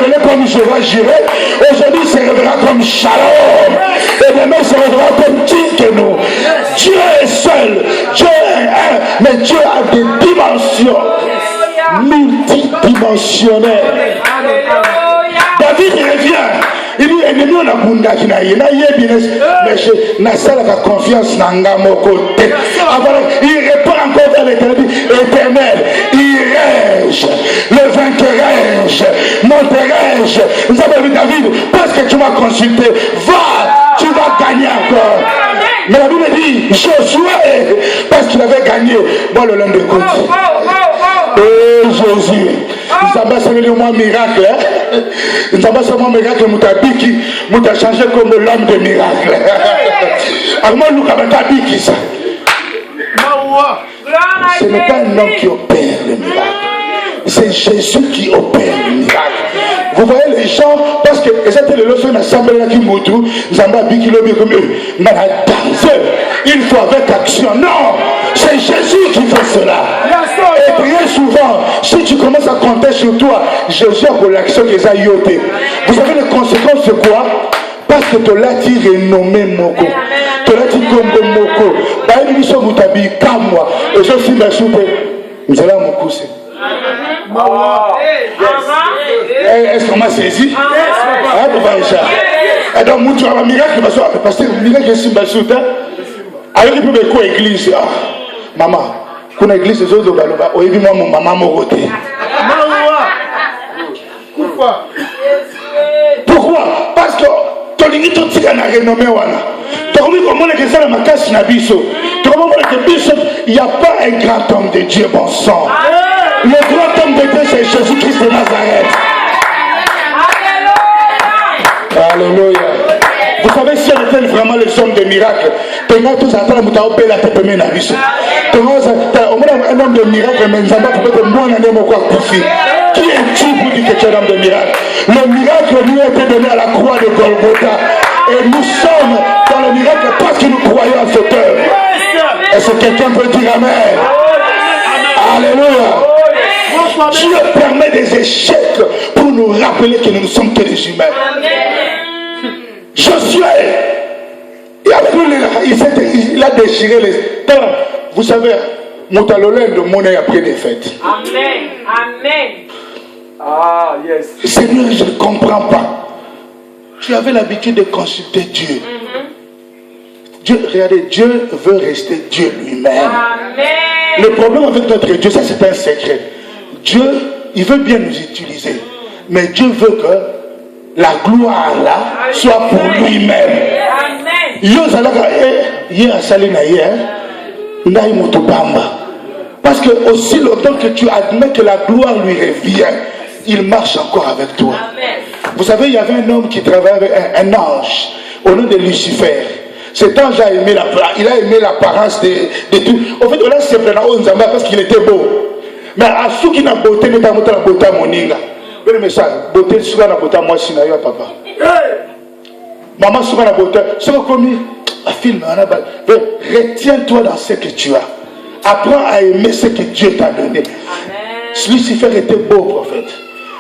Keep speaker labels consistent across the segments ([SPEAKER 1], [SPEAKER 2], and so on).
[SPEAKER 1] appelé comme Jéhovah Jireh, aujourd'hui se révélera comme Shalom. Et demain se révélera comme Tinkenu. Dieu est seul, Dieu est un, mais Dieu a des dimensions multidimensionnelles. David revient. Il dit, ennemi on a bunda qui n'a rien, mais je n'ai pas confiance dans mon côté. Il répond encore vers l'éternel, éternel, irai-je, le vainquerai-je, monterai-je. Nous avons vu David, parce que tu m'as consulté, va, tu vas gagner encore. Mais la Bible dit, Josué, parce qu'il avait gagné, moi le lendemain de côté. Et Jésus, nous avons salué moi miracle. Nous avons salué moi miracle, nous avons changé comme l'homme de miracle. Alors nous avons dit ça. Ce n'est pas un homme qui opère le miracle. C'est Jésus qui opère le miracle. Vous voyez les gens, parce que c'était le lorsqu'on a assemblé qui moutou, nous avons dit qu'il est comme eux. Il faut avec action. Non, c'est Jésus qui fait cela. Et très souvent, si tu commences à compter sur toi, Jésus a pour l'action qu'ils a yoté. Vous savez les conséquences de quoi? Parce que tu l'as dit renommé Moko. Tu l'as dit Gombo Moko. Bah, il dit Moutabi, comme moi. Et je suis dans le souper. Nous allons me pousser. Est-ce qu'on m'a saisi? Et donc, Moutou a un miracle, parce que le miracle est si bas sous terre. Alors, il peut me quoi église? Maman, qu'on église, les autres, on est moi, mon maman, mon côté. Pourquoi? Pourquoi? Parce que ton limite, tu as renommé. Donc, comment est-ce que ça ma casse n'a biso? Comment est-ce que il n'y a pas un grand homme de Dieu, bon sang. Le grand homme de Dieu, c'est Jésus-Christ de Nazareth. Alléluia. Vous savez, si on était vraiment les hommes de miracles, un homme de miracle, mais nous avons peut-être moins d'un homme quoi pousser. Qui es-tu pour dire que tu es un homme de miracle? Le miracle lui a été donné à la croix de Golgotha. Et nous sommes dans le miracle parce que nous croyons à cette œuvre. Est-ce que quelqu'un peut dire Amen? Alléluia. Dieu permet des échecs pour nous rappeler que nous ne sommes que des humains. Josué, et avec lui, il a déchiré les terres. Vous savez, Moutalolène de monnaie après des fêtes.
[SPEAKER 2] Amen. Amen.
[SPEAKER 3] Ah, yes.
[SPEAKER 1] Seigneur, je ne comprends pas. Tu avais l'habitude de consulter Dieu. Dieu, regardez, Dieu veut rester Dieu lui-même.
[SPEAKER 2] Amen.
[SPEAKER 1] Le problème avec notre Dieu, ça c'est un secret. Dieu, il veut bien nous utiliser. Mais Dieu veut que la gloire là soit pour lui-même. Parce que aussi longtemps que tu admets que la gloire lui revient, il marche encore avec toi. Vous savez, il y avait un homme qui travaillait avec un ange au nom de Lucifer. Cet ange a aimé l'apparence de tout. En fait, on a simplement parce qu'il était beau. Mais à ceux qui n'ont beauté, nous avons la beauté à moninga. Le message, beauté, souvent la beauté à moi, sinon, papa. Maman, souvent la beauté, ce que commis, un film, retiens-toi dans ce que tu as. Apprends à aimer ce que Dieu t'a donné. Lucifer était beau, prophète.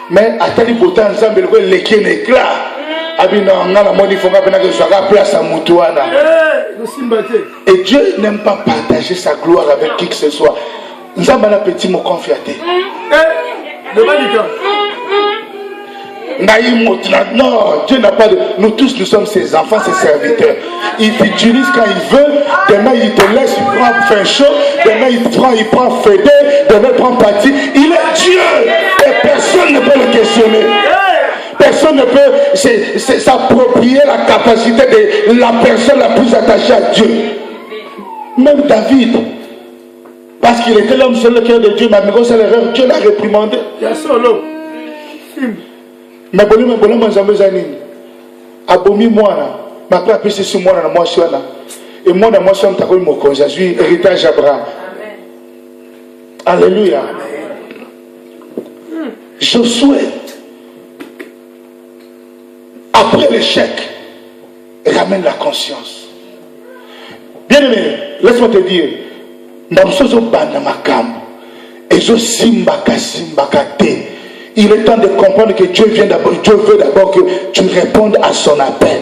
[SPEAKER 1] Mais à telle beauté, ensemble, il y a un éclat. Et Dieu n'aime pas partager sa gloire avec qui que ce soit. Nous avons un petit mot confiaté. Non, Dieu n'a pas de. Nous tous, nous sommes ses enfants, ses serviteurs. Il t'utilise quand il veut. Demain, il te laisse, il prend fin chaud. Demain, il prend fédé. Demain, il prend parti. Il est Dieu. Et personne ne peut le questionner. Personne ne peut s'approprier la capacité de la personne la plus attachée à Dieu. Même David. Parce qu'il était l'homme sur le cœur de Dieu, mais c'est l'erreur, Dieu l'a réprimandé. Il y a solo. Mais abomi moi, ma père a sur moi, et moi, dans moi, je suis héritage d'Abraham. Alléluia. Josué, après l'échec, ramène la conscience. Bien aimé, laisse-moi te dire, Il est temps de comprendre que Dieu veut d'abord que tu répondes à son appel.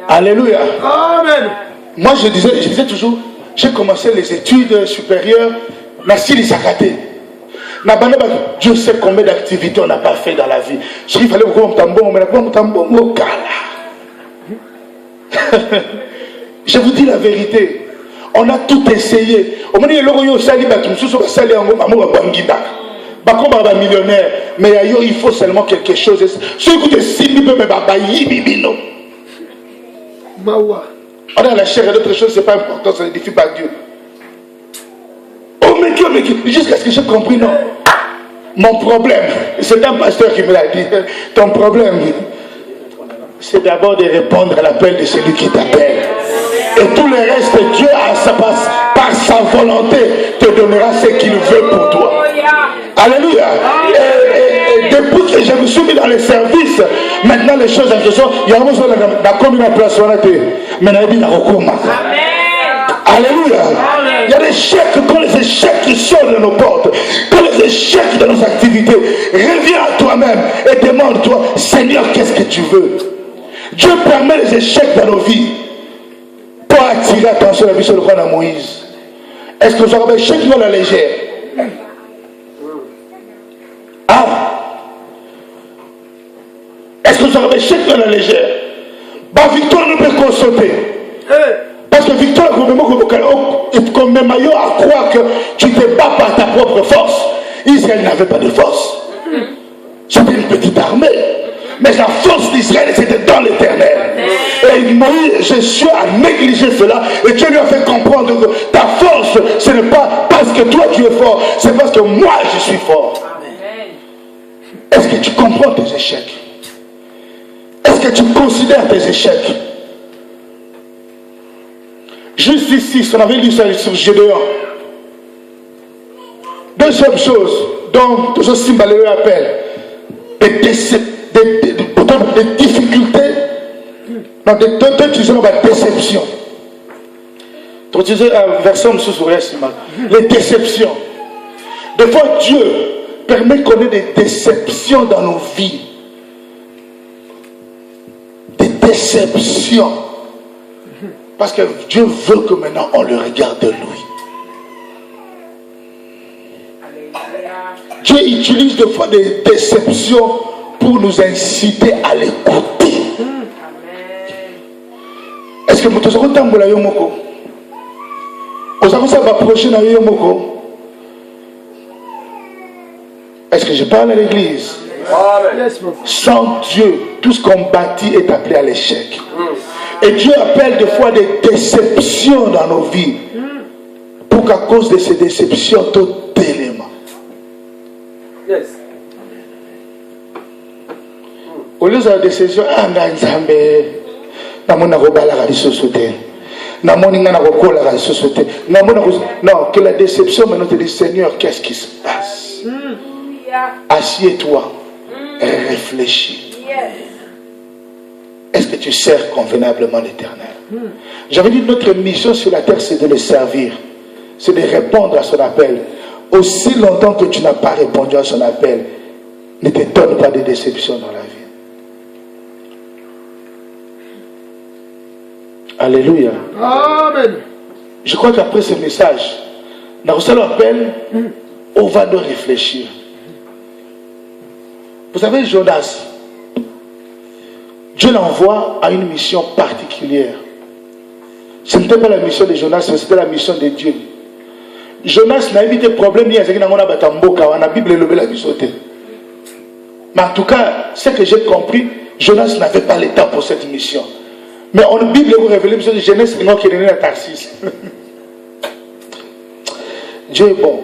[SPEAKER 1] Alléluia.
[SPEAKER 3] Amen.
[SPEAKER 1] Moi, je disais toujours, j'ai commencé les études supérieures, Nassili Sakaté. Dieu sait combien d'activités on n'a pas fait dans la vie. Il fallait que je vous dis la vérité. On a tout essayé. Mais il faut seulement quelque chose. On a la chair et d'autres choses, c'est pas important, ça ne défie pas Dieu. Oh mais Dieu, jusqu'à ce que j'ai compris, non. Mon problème, c'est un pasteur qui me l'a dit. Ton problème, c'est d'abord de répondre à l'appel de celui qui t'appelle. Et tout le reste, Dieu, par sa volonté, te donnera ce qu'il veut pour toi. Alléluia. Et depuis que je me suis mis dans les services, maintenant les choses en question, il y a une place. Alléluia. Il y a des chèques, quand les échecs qui sortent de nos portes, quand les échecs de nos activités, reviens à toi-même et demande-toi, Seigneur, qu'est-ce que tu veux? Dieu permet les échecs dans nos vies pour attirer l'attention de la vie sur le roi de Moïse. Est-ce que vous avez un échec dans la légère? Ah! Est-ce que vous avez un échec dans la légère? Bah, victoire ne peut qu'on sauter. Parce que victoire, comme même à croire que tu te bats par ta propre force. Israël n'avait pas de force. C'était une petite armée. Mais la force d'Israël, c'était dans l'Éternel. Et Moïse, Jésus a négligé cela. Et Dieu lui a fait comprendre que ta force, ce n'est pas parce que toi tu es fort, c'est parce que moi je suis fort. Est-ce que tu comprends tes échecs? Est-ce que tu considères tes échecs? Juste ici, si on avait lu ça sur Gédéon. Deuxième chose, dont toujours Simbalé appelle, des difficultés, non, des déceptions. Tu disais un verset les déceptions. Des fois, Dieu permet qu'on ait des déceptions dans nos vies. Des déceptions. Parce que Dieu veut que maintenant on le regarde de lui. Dieu utilise des fois des déceptions pour nous inciter à l'écouter. Est-ce que vous avez tambola yomoko? Vous avez ça approcher dans yomoko? Est-ce que je parle à l'église? Sans Dieu, tout ce qu'on bâtit est appelé à l'échec. Et Dieu appelle des fois des déceptions dans nos vies. Pour qu'à cause de ces déceptions, tout élément.
[SPEAKER 3] Yes.
[SPEAKER 1] Au lieu de la déception, non, que la déception maintenant te dit, Seigneur, qu'est-ce qui se passe? Assieds-toi et réfléchis. Est-ce que tu sers convenablement l'Éternel? J'avais dit notre mission sur la terre, c'est de le servir. C'est de répondre à son appel. Aussi longtemps que tu n'as pas répondu à son appel, ne te donne pas de déception dans la vie. Alléluia.
[SPEAKER 3] Amen.
[SPEAKER 1] Je crois qu'après ce message, dans ce appel, on va de réfléchir. Vous savez, Jonas, Dieu l'envoie à une mission particulière. Ce n'était pas la mission de Jonas, mais c'était la mission de Dieu. Jonas n'a évité problème ni à ce qu'il n'a pas la Bible est levée la vie sautée. Mais en tout cas, ce que j'ai compris, Jonas n'avait pas le temps pour cette mission. Mais en Bible, vous révélez que Genèse est qui est né à Tarsis. Dieu est bon.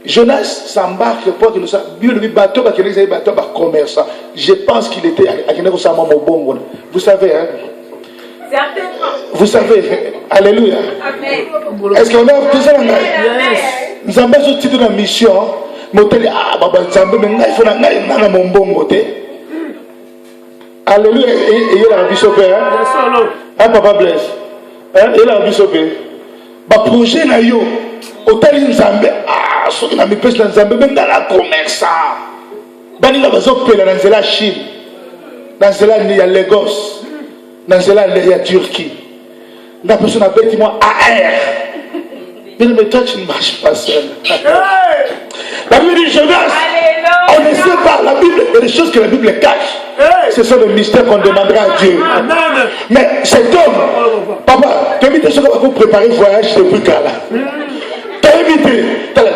[SPEAKER 1] Jonas s'embarque pour que nous soyons. Le bateau, commerçant. Je pense qu'il était à bon. Vous savez, hein? Vous savez, alléluia. Est-ce qu'on a tout ça? Nous avons besoin de titre de mission. Alléluia. Et il a un bishop. Hein, papa blesse. Il a un bishop. ba projet na yo otali nzambe soki na mipesi na nzambe benga la commerçant baninga bazopela na nzela Chine na nzela ya Lagos na nzela ya Turquie na personne a bêti moi AR mais toi tu ne marches pas seul. La Bible dit Jonas, on ne sait pas, la Bible, il y a des choses que la Bible cache. Ce sont des mystères qu'on demandera à Dieu. Mais cet homme, papa, tu as mis des choses pour préparer le voyage depuis Gala. Tu as évité.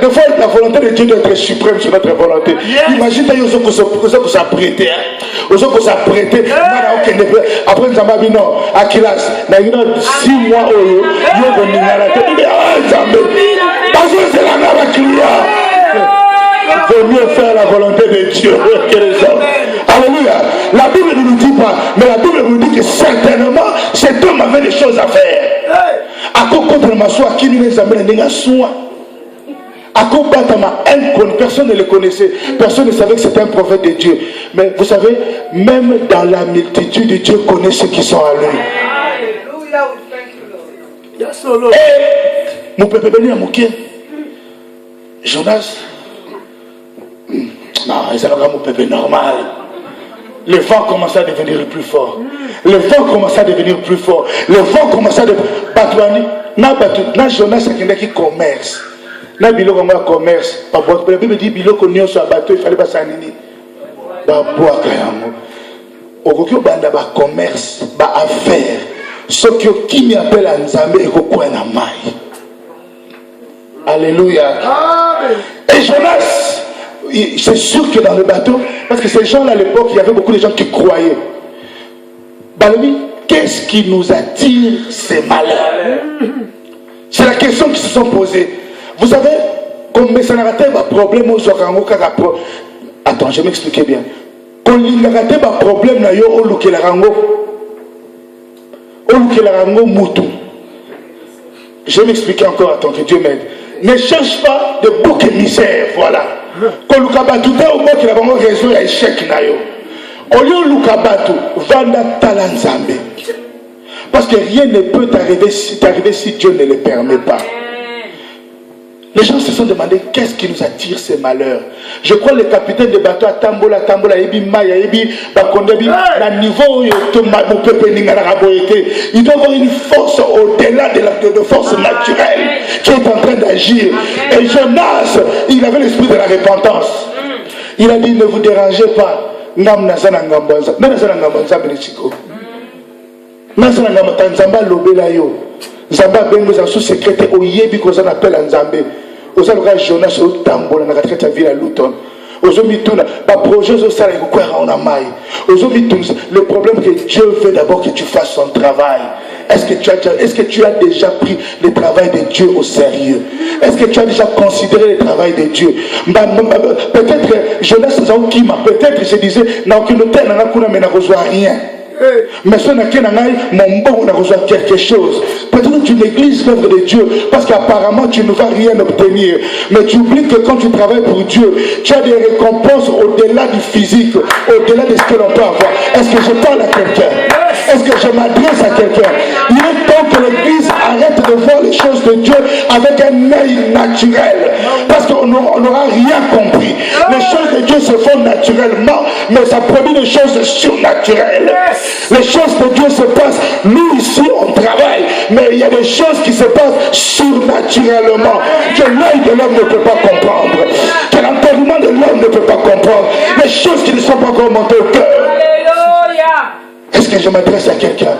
[SPEAKER 1] Des fois, la volonté de Dieu doit être suprême sur notre volonté. Imagine, tu as eu que ça prêté. Après, nous avons dit non, à Kilas, il y a 6 mois, c'est la même client. Il vaut mieux faire la volonté de Dieu que les hommes. Alléluia. La Bible ne nous dit pas, mais la Bible nous dit que certainement cet homme avait des choses à faire. À quoi contre ma soie, qui nous les amène à soin. À quoi personne ne le connaissait, personne ne savait que c'était un prophète de Dieu. Mais vous savez, même dans la multitude, Dieu connaît ceux qui sont à lui. Et mon peuple béni à Mouké, Jonas. Non, ils avaient mon peuple normal. Le vent commençait à devenir plus fort. Le vent commençait à devenir plus fort. Le vent commençait à devenir. Na Jonas qui commerce. Na bilo comme commerce. La Bible dit bilo qu'on y soit bateau, il fallait pas s'aniner. Ba bois kayamo. Okokyo banda ba commerce, ba affaire. Ce qui m'appelle à Nzambe et kokwa na mai. Alléluia. Et Jonas, c'est sûr que dans le bateau, parce que ces gens-là à l'époque, il y avait beaucoup de gens qui croyaient. Balobi, qu'est-ce qui nous attire ces malheurs? C'est la question qui se sont posées. Vous savez, comme ça n'a pas de problème aux orango. Attends, je vais m'expliquer bien. Quand il n'a pas de problème, na yo oluke la rango mutu. Je vais m'expliquer encore, attends que Dieu m'aide. Ne cherche pas de bouc émissaire, voilà. Quand Lukabatu est au moins qu'il a vraiment raison à échec nayo. Au lieu Lukabatu, vanda talanzambe. Parce que rien ne peut t'arriver si Dieu ne le permet pas. Les gens se sont demandé qu'est-ce qui nous attire ces malheurs. Je crois que le capitaine de bateau à Tambola, Ebi Maya, Ebi Bakondebi, à niveau il doit avoir une force au-delà de force naturelle qui est en train d'agir. Et Jonas, il avait l'esprit de la repentance. Il a dit ne vous dérangez pas. Zamba bengo za sous secrétaire oyebi ko za appel à Nzambe. Oza loka Jonas o tambola na katika ta ville à Luton. Ozo mituna ba projet zo sala ko kwera on a mai. Ozo mituna le problème que Dieu veut d'abord que tu fasses son travail. Est-ce que tu as déjà pris le travail de Dieu au sérieux? Est-ce que tu as déjà considéré le travail de Dieu? Peut-être Jonas Zaukima, peut-être je disais na aucune terre na kuna mais na reçoit rien. Mais ce n'est qu'un mon bon, on a reçu quelque chose. Peut-être que tu négliges l'œuvre de Dieu parce qu'apparemment tu ne vas rien obtenir. Mais tu oublies que quand tu travailles pour Dieu, tu as des récompenses au-delà du physique, au-delà de ce que l'on peut avoir. Est-ce que je parle à quelqu'un? Est-ce que je m'adresse à quelqu'un? Il est temps que l'Église arrête de voir les choses de Dieu avec un œil naturel. Parce qu'on n'aura rien compris. Les choses de Dieu se font naturellement, mais ça produit des choses surnaturelles. Les choses de Dieu se passent. Nous ici on travaille, mais il y a des choses qui se passent surnaturellement que l'œil de l'homme ne peut pas comprendre, que l'entendement de l'homme ne peut pas comprendre, les choses qui ne sont pas encore montées au cœur. Est-ce que je m'adresse à quelqu'un?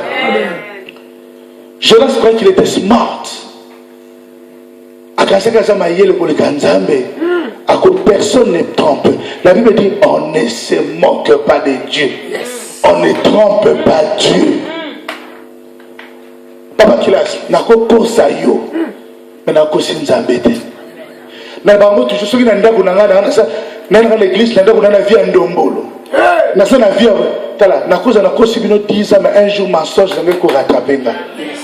[SPEAKER 1] Jonas croyait qu'il était smart. Personne ne trompe. La Bible dit on ne se moque pas de Dieu. On ne trompe pas Dieu. Papa Kilas, nako kosa yo, mais nako sinzambete. Na bango toujours soki na ndako na ngana na l'église na ndako na vie ndombolo. Na ça na vie tala, na cause na cause bino 10 ans, mais un jour mensonge n'a pas rattrapé.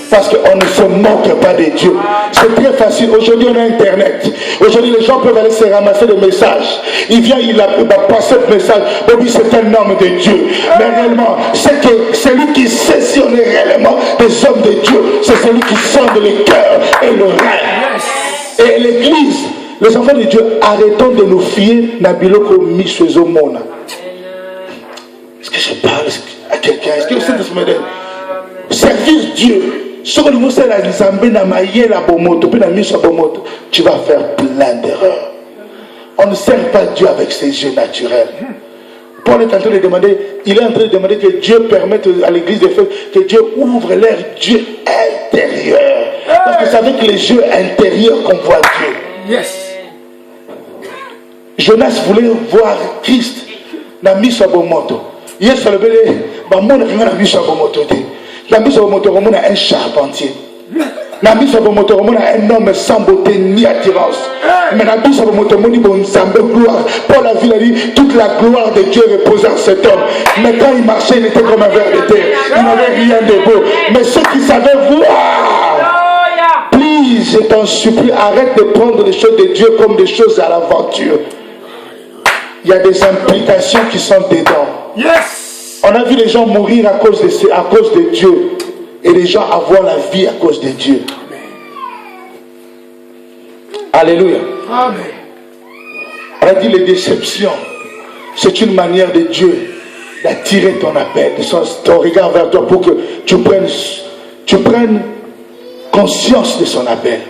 [SPEAKER 1] Parce qu'on ne se moque pas de Dieu. C'est très facile. Aujourd'hui, on a Internet. Aujourd'hui, les gens peuvent aller se ramasser des messages. Il vient, il va passer le message. Oui, c'est un homme de Dieu. Mais réellement, c'est que celui qui sait si on est réellement des hommes de Dieu, c'est celui qui sonde le cœur et le rêve. Et l'Église, les enfants de Dieu, arrêtons de nous fier Nabiloko Mishuezo Mona. Est-ce que je parle à quelqu'un? Est-ce que vous savez ce que je servir Dieu? Tu vas faire plein d'erreurs. On ne sert pas Dieu avec ses yeux naturels. Paul est en train de demander, il est en train de demander que Dieu permette à l'église de faire, que Dieu ouvre leur Dieu intérieur. Parce que c'est avec les yeux intérieurs qu'on voit Dieu.
[SPEAKER 3] Yes.
[SPEAKER 1] Jonas voulait voir Christ dans Misabomoto. Hier, ça le belé, bah, mon ami dans Misabomoto. Dans Misabomoto, on a un charpentier. Dans Misabomoto, on a un homme sans beauté ni attirance. Mais dans Misabomoto, on a une gloire. Paul a vu, il a dit, toute la gloire de Dieu reposait en cet homme. Mais quand il marchait, il était comme un ver de terre. Il n'avait rien de beau. Mais ceux qui savaient voir, please, je t'en supplie, arrête de prendre les choses de Dieu comme des choses à l'aventure. Il y a des implications qui sont dedans.
[SPEAKER 3] Yes.
[SPEAKER 1] On a vu les gens mourir à cause de Dieu. Et les gens avoir la vie à cause de Dieu. Alléluia.
[SPEAKER 3] Amen.
[SPEAKER 1] On a dit les déceptions. C'est une manière de Dieu d'attirer ton appel, ton regard vers toi pour que tu prennes conscience de son appel.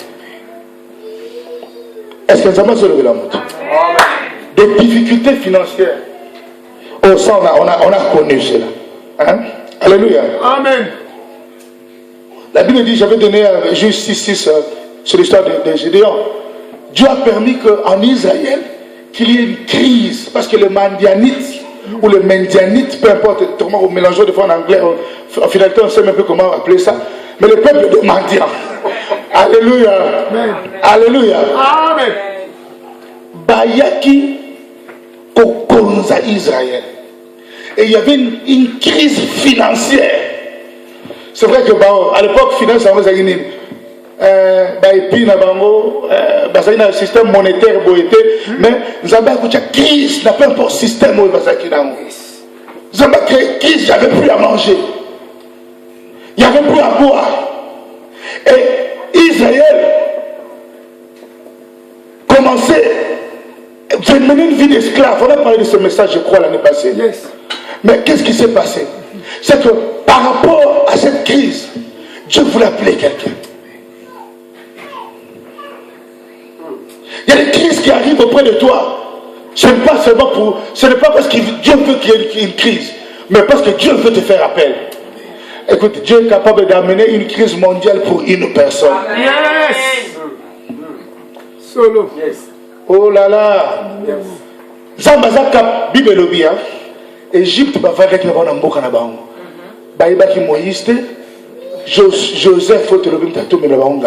[SPEAKER 1] Est-ce que ça m'a soulevé la moto? Des difficultés financières. Oh, ça, on a connu cela. Hein? Alléluia.
[SPEAKER 3] Amen.
[SPEAKER 1] La Bible dit, j'avais donné juste 6 sur l'histoire de Gédéon. Dieu a permis qu'en Israël, qu'il y ait une crise. Parce que les Mandianites, ou les Mendianites, peu importe, comment on mélange des fois en anglais, en finalité, on ne sait même plus comment appeler ça. Mais le peuple de Mandian. Alléluia.
[SPEAKER 3] Amen.
[SPEAKER 1] Alléluia.
[SPEAKER 3] Amen.
[SPEAKER 1] Bayaki Kokonza Israël. Et il y avait une crise financière. C'est vrai que à l'époque, finance, on a un système monétaire, mais nous avons une crise, n'a pas un système. Nous avons créé crise, il n'y avait plus à manger. Il n'y avait plus à boire. Et Israël commençait à mener une vie d'esclave. On a parlé de ce message, je crois, l'année passée.
[SPEAKER 3] Yes.
[SPEAKER 1] Mais qu'est-ce qui s'est passé? C'est que par rapport à cette crise, Dieu voulait appeler quelqu'un. Il y a des crises qui arrivent auprès de toi. Ce n'est pas seulement ce n'est pas parce que Dieu veut qu'il y ait une crise, mais parce que Dieu veut te faire appel. Écoute, Dieu est capable d'amener une crise mondiale pour une personne.
[SPEAKER 3] Yes. Solo. Yes.
[SPEAKER 1] Oh là là. Zambazaka Bible lobia. Égypte va avec la bonne amboka na bango. Baïbaki Moïse, Joseph faut le bien tatou mais le bango.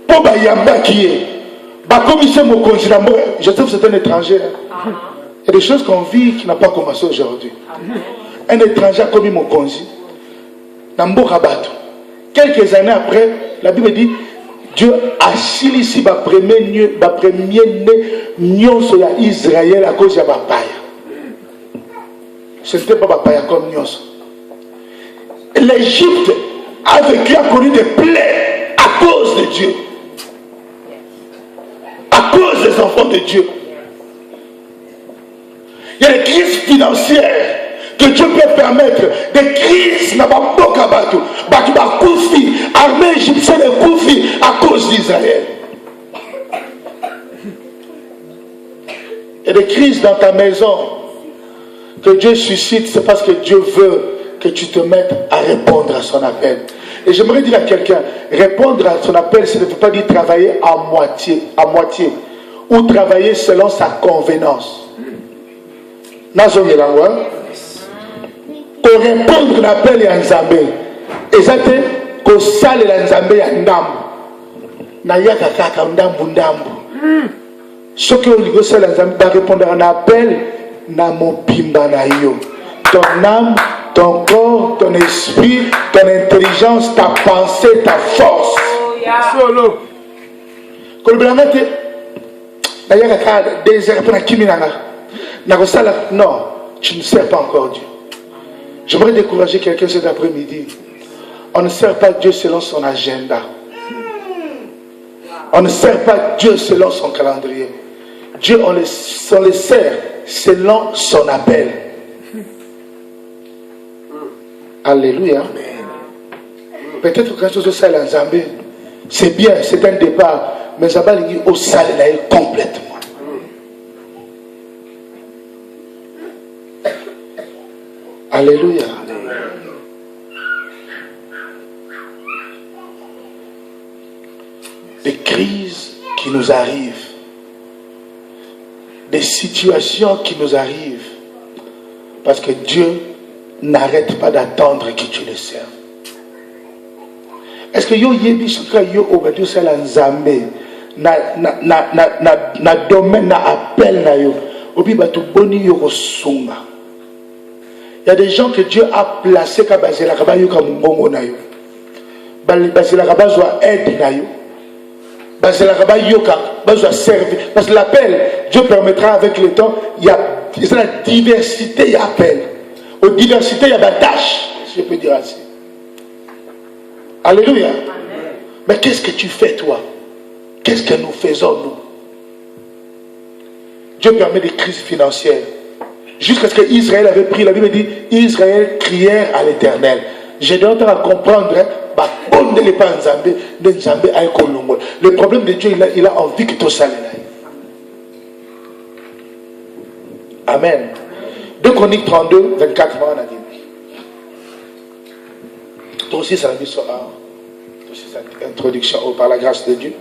[SPEAKER 1] Pour Bayamba qui est, commissaire mon continent, Joseph c'est un étranger. Il y a des choses qu'on vit qui n'a pas commencé aujourd'hui. Un étranger a commis mon consi. Namboka Bato. Quelques années après, la Bible dit Dieu a chili ici ma premier né nion sur Israël à cause de Bapaya. Ce n'était pas Bapaya comme nion. L'Égypte a vécu, a connu des plaies à cause de Dieu. À cause des enfants de Dieu. Il y a des crises financières que Dieu peut permettre. Des crises n'a pas beaucoup à battre. Armée égyptienne est Koufi à cause d'Israël. Il y a des crises dans ta maison que Dieu suscite, c'est parce que Dieu veut que tu te mettes à répondre à son appel. Et j'aimerais dire à quelqu'un, répondre à son appel, ça ne veut pas dire travailler à moitié, ou travailler selon sa convenance. Pour répondre à l'appel à Nzambé, et ça c'est que ça le Nzambé à Ndambu. Nayaka kaka ndambu. Ce que on dit que ça Nzambé va répondre à un appel na mopimba na yo. ton âme, ton corps, ton esprit, ton intelligence, ta pensée, ta force.
[SPEAKER 3] Solo.
[SPEAKER 1] Non, tu ne sers pas encore Dieu. J'aimerais décourager quelqu'un cet après-midi. On ne sert pas Dieu selon son agenda. On ne sert pas Dieu selon son calendrier. Dieu, on le sert selon son appel. Alléluia. Peut-être que quelque chose ça en Zambie, c'est bien, c'est un départ, mais ça va aller au salaire complètement. Alléluia. Des crises qui nous arrivent, des situations qui nous arrivent, parce que Dieu n'arrête pas d'attendre que tu le serves. Est-ce que yo yebi suka yo obadi sala nzambe na domaine na appel na yo obi batu boni yo kosunga. Il y a des gens que Dieu a placés ka bazela ka ba yo ka mbongo na yo. Bazela ka bazwa aide na yo. Bazela ka ba yo ka bazwa servir. Parce que l'appel, Dieu permettra avec le temps, il y a la diversité, il y a appel. Aux diversités, il y a des tâches, si je peux dire ainsi. Alléluia. Amen. Mais qu'est-ce que tu fais toi? Qu'est-ce que nous faisons nous? Dieu permet des crises financières. Jusqu'à ce qu'Israël avait pris, la Bible dit, Israël crièrent à l'Éternel. J'ai donné à comprendre, le problème de Dieu, il a envie que tout ça l'aille. Amen. 2 Chroniques 32, 24, on a dit. Toi aussi, ça a mis sur cette introduction par la grâce de Dieu.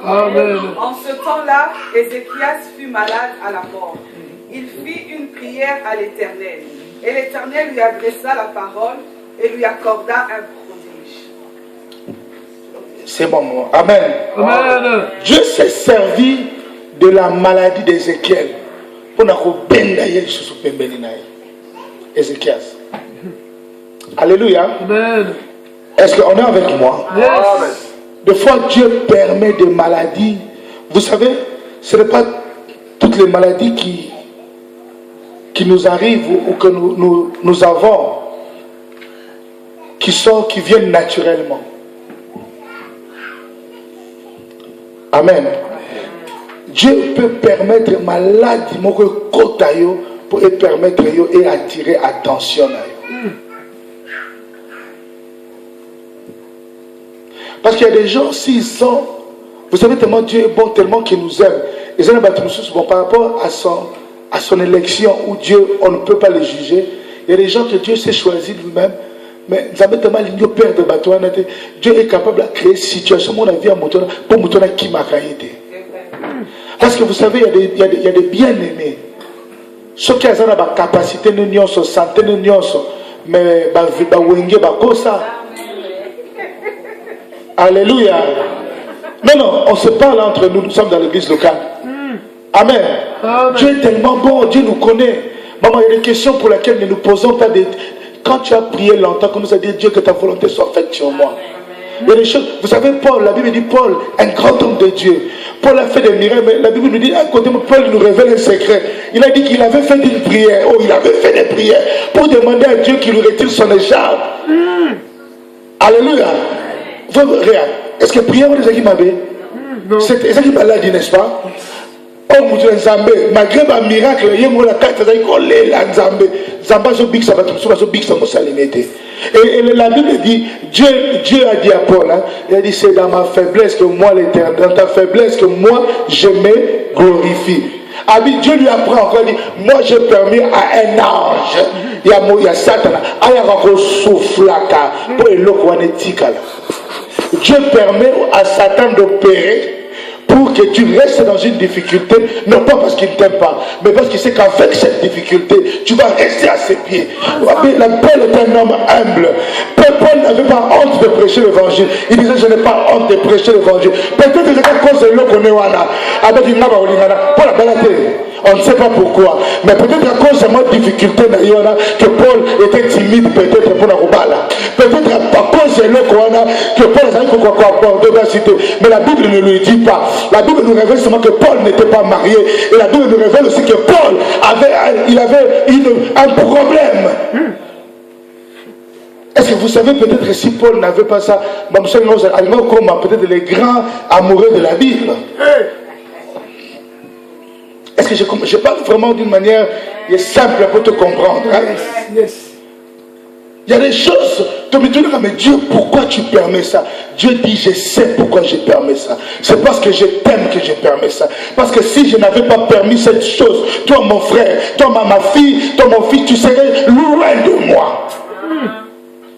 [SPEAKER 3] Amen.
[SPEAKER 4] En ce temps-là, Ézéchias fut malade à la mort. Il fit une prière à l'Éternel. Et l'Éternel lui adressa la parole et lui accorda un prodige.
[SPEAKER 1] C'est bon moment. Amen.
[SPEAKER 3] Amen.
[SPEAKER 1] Dieu s'est servi de la maladie d'Ézéchiel pour nous bendayer sous Ézéchias. Alléluia.
[SPEAKER 3] Amen.
[SPEAKER 1] Est-ce qu'on est avec moi?
[SPEAKER 3] Yes.
[SPEAKER 1] Des fois, Dieu permet des maladies. Vous savez, ce n'est pas toutes les maladies qui nous arrivent ou que nous avons qui viennent naturellement. Amen. Dieu peut permettre maladie pour permettre et attirer attention. Parce qu'il y a des gens, s'ils sont, vous savez tellement Dieu est bon, tellement qu'il nous aime. Et ça, par rapport à son élection où Dieu, on ne peut pas le juger. Il y a des gens que Dieu s'est choisi lui-même. Mais Dieu est capable de créer une situation pour qui m'a été. Parce que vous savez, il y a des bien-aimés. Ceux qui ont la capacité de santé, mais alléluia. Non, on se parle entre nous, nous sommes dans l'église locale. Amen. Amen. Dieu est tellement bon, Dieu nous connaît. Maman, il y a des questions pour lesquelles nous ne nous posons pas des... Quand tu as prié longtemps, comme nous a dit Dieu, que ta volonté soit faite sur moi. Il y a des choses, vous savez, Paul, la Bible dit Paul, un grand homme de Dieu. Paul a fait des miracles, mais la Bible nous dit, à côté, Paul nous révèle un secret. Il a dit qu'il avait fait une prière. Oh, il avait fait des prières pour demander à Dieu qu'il lui retire son écharpe. Alléluia. Regarde, est-ce que prière est-ce qu'il m'a dit? C'est ça qui m'a dit, n'est-ce pas? Oh, mon Dieu, Zambé, malgré ma miracle, il y a la carte, il y a Zambé. Zamba, je big ça va tout big ça et la Bible dit, Dieu a dit à Paul, hein, il a dit, c'est dans ma faiblesse que moi, l'Éternel, dans ta faiblesse que moi, je me glorifie. Dieu lui apprend encore, il dit, moi, j'ai permis à un ange, il y a Satan, il y a un souffle pour Dieu permet à Satan d'opérer pour que tu restes dans une difficulté, non pas parce qu'il ne t'aime pas, mais parce qu'il sait qu'avec cette difficulté, tu vas rester à ses pieds. Paul est un homme humble. Paul Paul n'avait pas honte de prêcher l'évangile. Il disait, je n'ai pas honte de prêcher l'évangile. Peut-être que c'est à cause de l'Okonewana. On ne sait pas pourquoi. Mais peut-être à cause de ma difficulté que Paul était timide, peut-être pour la Roubala. Peut-être à cause de l'Okonewana que Paul a dit quoi. Mais la Bible ne le dit pas. La Bible nous révèle seulement que Paul n'était pas marié. Et la Bible nous révèle aussi que Paul avait un problème. Est-ce que vous savez peut-être que si Paul n'avait pas ça, peut-être les grands amoureux de la Bible. Est-ce que je parle vraiment d'une manière simple pour te comprendre, hein?
[SPEAKER 3] Yes.
[SPEAKER 1] Il y a des choses, tu me dis, mais Dieu, pourquoi tu permets ça? Dieu dit, je sais pourquoi je permets ça. C'est parce que je t'aime que je permets ça. Parce que si je n'avais pas permis cette chose, toi mon frère, toi ma fille, toi mon fils, tu serais loin de moi.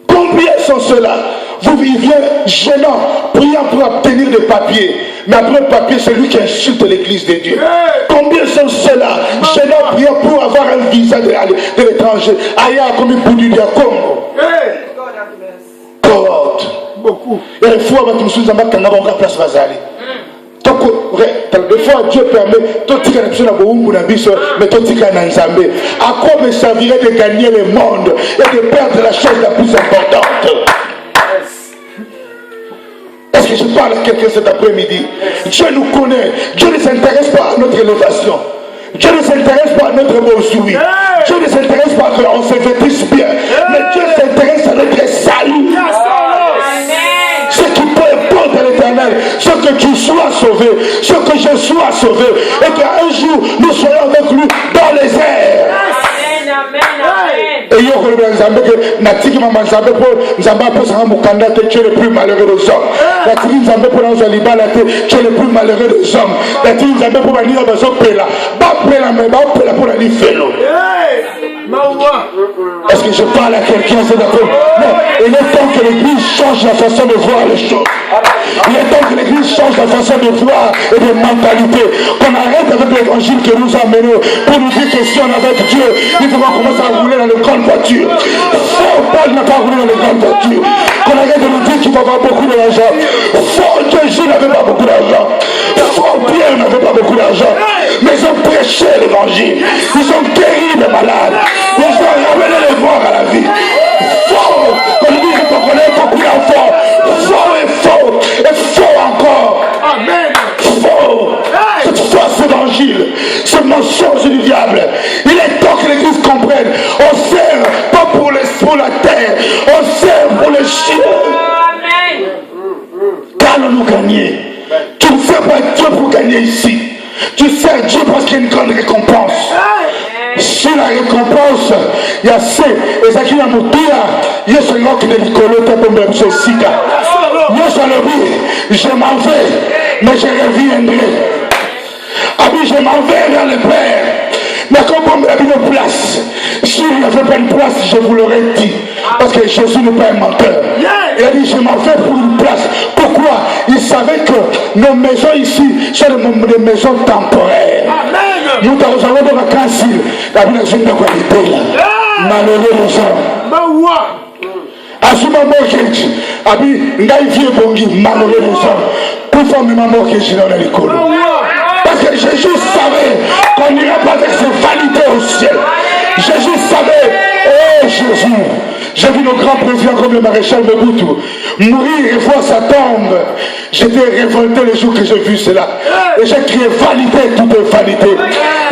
[SPEAKER 1] Combien sont ceux-là? Vous vivez gênant, priant pour obtenir des papiers. Mais après le papier, c'est lui qui insulte l'église de Dieu. Combien sont ceux-là? Gênant, priant pour avoir un visa de l'étranger. Aya comme une bouddhi de Congo. Beaucoup. Il y a des fois, tu me suis dit, on va place Vazali. Des fois, Dieu permet, mais à quoi me servirait de gagner le monde et de perdre la chose la plus importante? Est-ce que je parle à quelqu'un cet après-midi? Dieu nous connaît. Dieu ne s'intéresse pas à notre élévation. Dieu ne s'intéresse pas à notre beau souris. Dieu ne s'intéresse pas à qu'on se vêtisse bien. Mais Dieu s'intéresse à notre salut. Ce qui peut importe à l'Éternel, ce que tu sois sauvé, ce que je sois sauvé, et qu'un jour nous soyons avec lui dans les airs. Et yo le plus malheureux des hommes. Tu es le plus malheureux des hommes. Est-ce que je parle à quelqu'un? Non, il est temps que l'Église change la façon de voir les choses. Il est temps que l'Église change la façon de voir et de mentalité. Qu'on arrête avec l'évangile que nous amenons pour nous dire que si on est avec Dieu, il faut qu'on commence à rouler dans les grandes voitures. Paul n'a pas roulé dans les grandes voitures. Qu'on arrête de nous dire qu'il va avoir beaucoup d'argent. Jésus n'avait pas beaucoup d'argent. Pierre n'avait pas beaucoup d'argent. Mais ils ont prêché l'évangile. Ils ont guéri les malades. Ils ont ramené les morts à la vie. Faux. Qu'on dit qu'on connaît beaucoup d'enfants. Faux et faux. Et faux encore. Amen. Faux. Cette fausse évangile. Ce mensonge du diable. Il est temps que l'Église comprenne. On sert pas pour la terre. On sert pour les chiens. Amen. Qu'allons-nous gagner? Tu ne sers pas Dieu pour gagner ici. Tu sers Dieu parce qu'il y a une grande récompense. Si la récompense, il y a ce, et ça qui va nous dire, il y a ce nom qui est l'écolote pour me dire Sika. Je m'en vais, mais je reviendrai. Abi, je m'en vais vers le Père. Mais comme on m'a mis une place, s'il n'y avait pas une place, je vous l'aurais dit. Parce que Jésus n'est pas un menteur. Il a dit, je m'en vais pour une place. Pourquoi? Il savait que nos maisons ici sont des maisons temporaires. Nous avons des vacances. Malheureux les gens. À ce moment, malheureux les gens. Pour faire mes mamans qui sont dans l'école. Parce que Jésus savait qu'on n'ira pas avec ses vanités au ciel. Jésus savait, oh Jésus, j'ai vu nos grands présidents comme le maréchal Mobutu mourir et voir sa tombe. J'étais révolté le jour que j'ai vu cela. Et j'ai crié vanité, tout est vanité.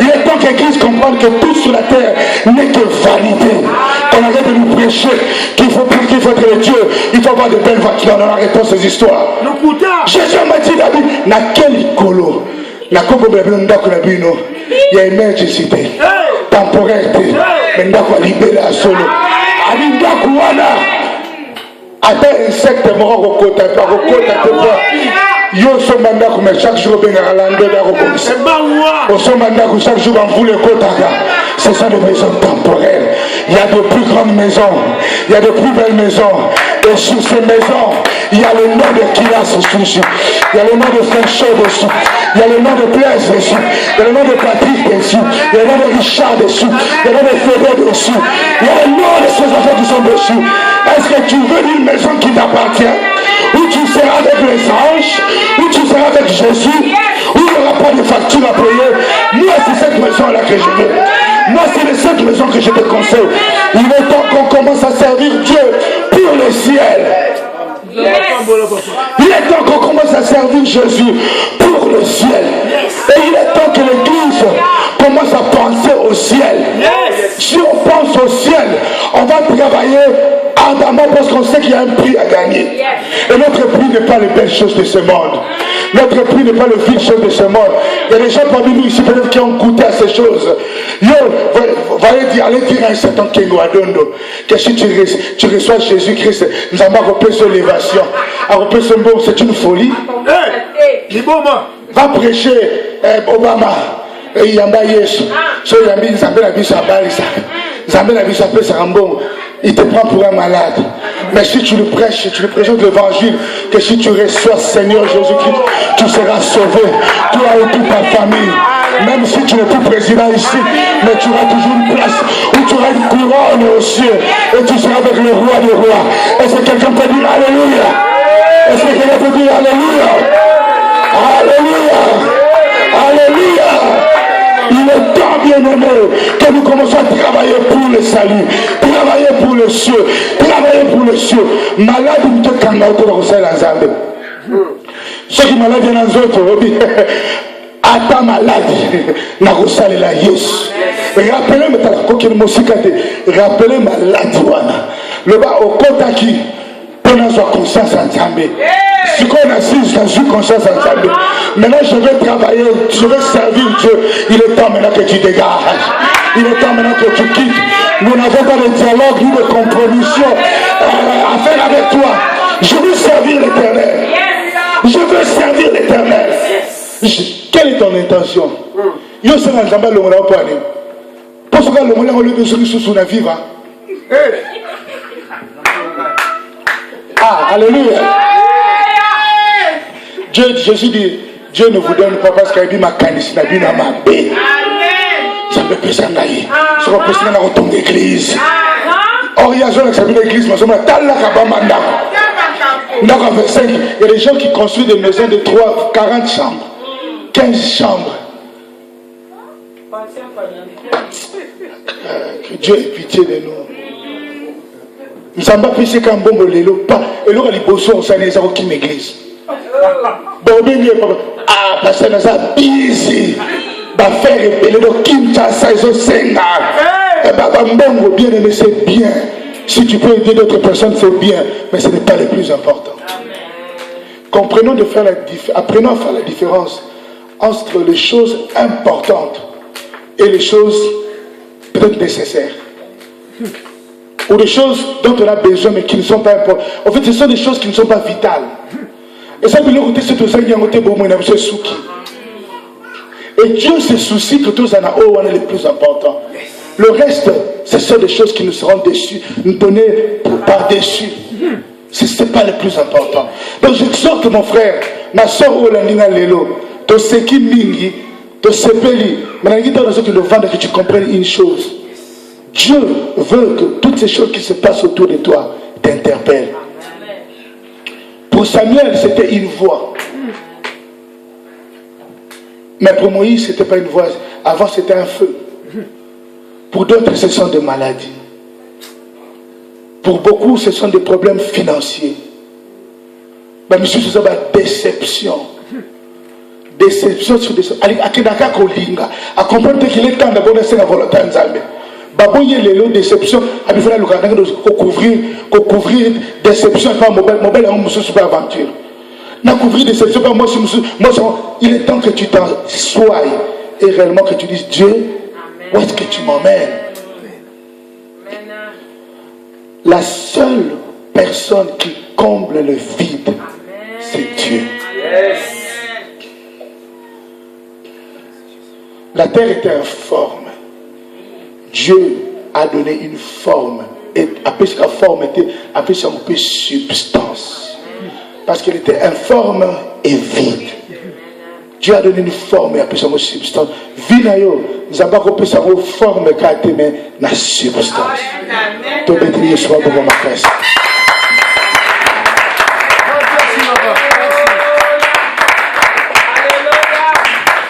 [SPEAKER 1] Il est temps que l'Église comprenne que tout sur la terre n'est que vanité. Qu'on arrête de nous prêcher qu'il faut être Dieu, il faut avoir de belles voitures. On arrête ces histoires. Jésus m'a dit, na quel colo? La Congo il y a une émergence temporaire, mais il libéré à solo. Attends, insecte mort au côté, par au côté, yo so mandat comme chaque jour ben à l'endroit au so mandat chaque jour en vous le côté. Ce sont des maisons temporaires. Il y a de plus grandes maisons, il y a de plus belles maisons. Et sur ces maisons, il y a le nom de Kilas dessus. Il y a le nom de François dessus. Il y a le nom de Blaise dessus. Il y a le nom de Patrick dessus. Il y a le nom de Richard dessus. Il y a le nom de Fédé dessus. Il y a le nom de ces enfants qui sont dessus. Est-ce que tu veux une maison qui t'appartient? Où tu seras avec les anges? Où tu seras avec Jésus? Où il n'y aura pas de facture à payer? Moi, c'est cette maison-là que je veux. Moi, c'est de cette maison que je te conseille. Il est temps qu'on commence à servir Dieu pour le ciel. Il est temps qu'on commence à servir Jésus pour le ciel. Et il est temps que l'Église commence à penser au ciel. Si on pense au ciel, on va travailler ardemment parce qu'on sait qu'il y a un prix à gagner. Et notre prix n'est pas les belles choses de ce monde. Notre prix n'est pas le vil chose de ce monde. Il y a des gens parmi nous ici peut-être qui ont goûté à ces choses. Allez dire à un certain Kengo Adondo que si tu reçois Jésus-Christ, nous avons repris sur l'élévation. C'est une folie. Va prêcher Obama. Et Yamba Yesu. Il te prend pour un malade. Mais si tu le prêches, tu lui présentes l'évangile, que si tu reçois Seigneur Jésus-Christ, tu seras sauvé, toi et toute ta famille. Même si tu n'es plus président ici, mais tu auras toujours une place où tu auras une couronne aux cieux et tu seras avec le roi des rois. Est-ce que quelqu'un peut dire Alléluia? Est-ce que quelqu'un peut dire Alléluia? Alléluia! Alléluia! Il est temps, bien-aimé, que nous commençons à travailler pour le salut, travailler pour le cieux, travailler pour le cieux. Malade, nous te kanga autour de la Zambé. Ceux qui sont malades, il y en a d'autres. Ata malade, na rosale la Yesu. Rappelez malade wana. Le bas au kotaki, pour avoir conscience en Zambé. Si on assise dans une conscience en Zambé. Maintenant je vais travailler, je vais servir Dieu. Il est temps maintenant que tu dégages. Il est temps maintenant que tu quittes. Nous n'avons pas de dialogue ni de compromission à faire avec toi. Je veux servir l'Éternel. Je veux servir l'Éternel. Quelle est ton intention? Yo se na nzamba longola po ani. Parce que longola ko le sous sous na vivre. Ah, alléluia. Jésus dit, Dieu ne vous donne pas parce qu'il dit ma candice n'a bien ma paix. Ça peut pas s'engager. Ça peut pas s'engager dans ton église. Or, il y a des gens qui s'appellent l'église, mais ils sont là, dans le verset 5, il y a des gens qui construisent des maisons de 3, 40 chambres, 15 chambres. Que Dieu ait pitié de nous. Nous sommes pas pissés quand bon l'élo pas. Et là, les bossons, on s'en est aucune église. Bon, ah, parce que nous sommes busy. Bah, faire révéler le Kinshasa, ils ont 5 ans. Eh ben, bien aimé, c'est bien. Si tu peux aider d'autres personnes, c'est bien. Mais ce n'est pas le plus important. Comprenons de faire apprenons à faire la différence entre les choses importantes et les choses peut-être nécessaires. Ou des choses dont on a besoin mais qui ne sont pas importantes. En fait, ce sont des choses qui ne sont pas vitales. Et ça, c'est tout ça qui a été bon, c'est souki. Et Dieu se soucie que tous en a haut, on est les plus importants. Le reste, ce sont des choses qui nous seront déçues, nous donner par-dessus. Ce n'est pas le plus important. Donc j'exhorte mon frère, ma soeur Olandina Lelo, to seki mingi, to sepeli, que tu comprennes une chose. Dieu veut que toutes ces choses qui se passent autour de toi t'interpellent. Pour Samuel, c'était une voix. Mais pour Moïse, ce n'était pas une voix. Avant, c'était un feu. Pour d'autres, ce sont des maladies. Pour beaucoup, ce sont des problèmes financiers. Mais monsieur, ce sont des déceptions. Déception sur des choses. À comprendre qu'il est temps d'avoir la volonté en Zambie. Baboye les lots déception, à bien faire le couvrir déception par mobile en monsieur super aventure. N'a couvrir déception par moi, il est temps que tu t'en sois et réellement que tu dises Dieu, où est-ce que tu m'emmènes? La seule personne qui comble le vide, c'est Dieu. La terre était informe. Dieu a donné une forme appelle sa forme, appelle sa substance. Parce qu'il était informe et vide. Dieu a donné une forme et appelle sa substance. Vinayo, nous avons appelé sa forme mais la substance. Tout béni soit pour ma place.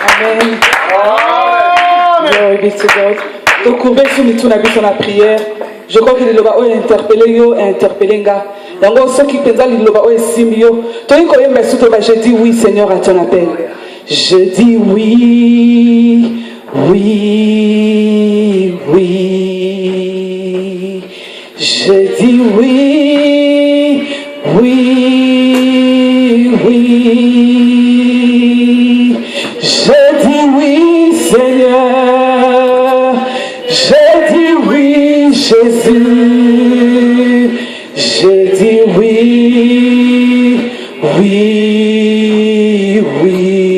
[SPEAKER 4] Amen. Glory be to God. Donc, courbez sous nous la prière. Je crois que le loba a interpellé yo et interpellé nga. Yango ceux qui pensent le loba a simio. Toi il connaît mais surtout je dis oui Seigneur à ton appel. Je dis oui, oui, oui. Je dis oui, oui, oui. Je dis oui Seigneur. Je dis oui Jésus. Je dis oui, oui.